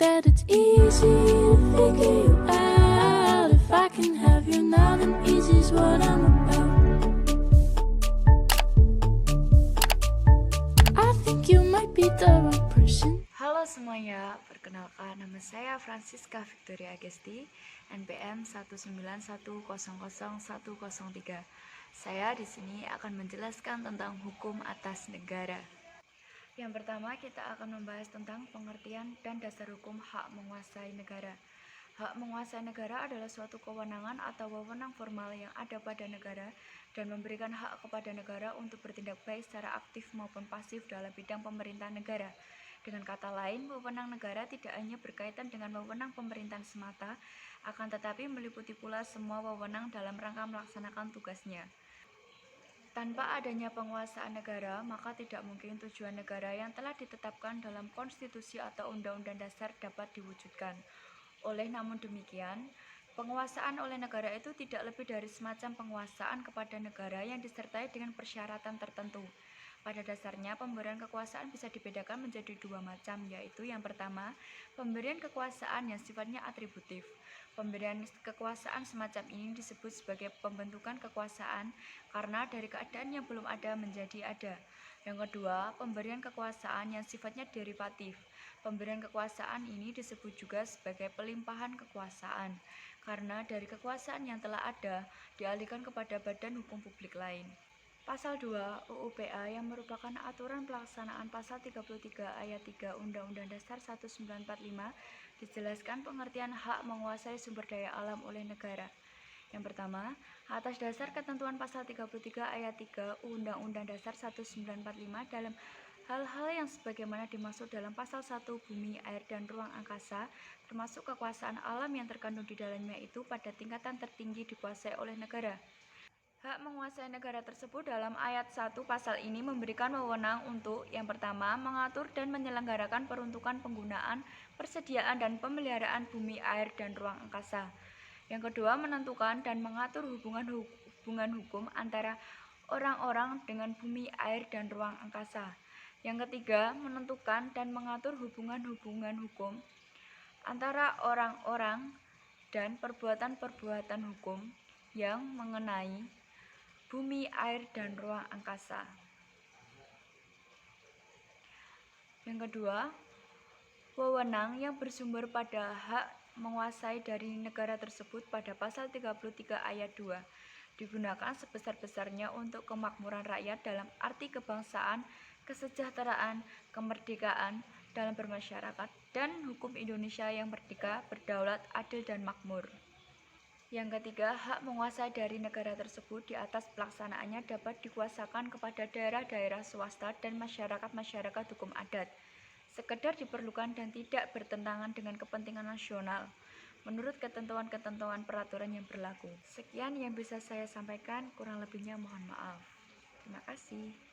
that it's easy to figure you out. If I can have you now, then easy's what I'm about. I think you might be the right person. Halo semuanya, perkenalkan nama saya Francisca Victoria Agesti, NPM 191000103. Saya di sini akan menjelaskan tentang hukum atas negara. Yang pertama, kita akan membahas tentang pengertian dan dasar hukum hak menguasai negara. Hak menguasai negara adalah suatu kewenangan atau wewenang formal yang ada pada negara dan memberikan hak kepada negara untuk bertindak baik secara aktif maupun pasif dalam bidang pemerintahan negara. Dengan kata lain, wewenang negara tidak hanya berkaitan dengan wewenang pemerintahan semata, akan tetapi meliputi pula semua wewenang dalam rangka melaksanakan tugasnya. Tanpa adanya penguasaan negara, maka tidak mungkin tujuan negara yang telah ditetapkan dalam konstitusi atau undang-undang dasar dapat diwujudkan. Namun demikian, penguasaan oleh negara itu tidak lebih dari semacam penguasaan kepada negara yang disertai dengan persyaratan tertentu. Pada dasarnya, pemberian kekuasaan bisa dibedakan menjadi dua macam, yaitu yang pertama, pemberian kekuasaan yang sifatnya atributif. Pemberian kekuasaan semacam ini disebut sebagai pembentukan kekuasaan karena dari keadaan yang belum ada menjadi ada. Yang kedua, pemberian kekuasaan yang sifatnya derivatif. Pemberian kekuasaan ini disebut juga sebagai pelimpahan kekuasaan karena dari kekuasaan yang telah ada dialihkan kepada badan hukum publik lain. Pasal 2 UU PA yang merupakan aturan pelaksanaan pasal 33 ayat 3 Undang-Undang Dasar 1945 dijelaskan pengertian hak menguasai sumber daya alam oleh negara. Yang pertama, atas dasar ketentuan pasal 33 ayat 3 Undang-Undang Dasar 1945 dalam hal-hal yang sebagaimana dimaksud dalam pasal 1 bumi, air, dan ruang angkasa, termasuk kekuasaan alam yang terkandung di dalamnya itu pada tingkatan tertinggi dikuasai oleh negara. Hak menguasai negara tersebut dalam ayat 1 pasal ini memberikan wewenang untuk yang pertama, mengatur dan menyelenggarakan peruntukan penggunaan, persediaan dan pemeliharaan bumi, air, dan ruang angkasa. Yang kedua, menentukan dan mengatur hubungan hukum antara orang-orang dengan bumi, air, dan ruang angkasa. Yang ketiga, menentukan dan mengatur hubungan hukum antara orang-orang dan perbuatan-perbuatan hukum yang mengenai bumi, air, dan ruang angkasa. Yang kedua, wewenang yang bersumber pada hak menguasai dari negara tersebut pada pasal 33 ayat 2 digunakan sebesar-besarnya untuk kemakmuran rakyat dalam arti kebangsaan, kesejahteraan, kemerdekaan dalam bermasyarakat, dan hukum Indonesia yang merdeka, berdaulat, adil, dan makmur. Yang ketiga, hak menguasai dari negara tersebut di atas pelaksanaannya dapat dikuasakan kepada daerah-daerah swasta dan masyarakat-masyarakat hukum adat, sekedar diperlukan dan tidak bertentangan dengan kepentingan nasional, menurut ketentuan-ketentuan peraturan yang berlaku. Sekian yang bisa saya sampaikan, kurang lebihnya mohon maaf. Terima kasih.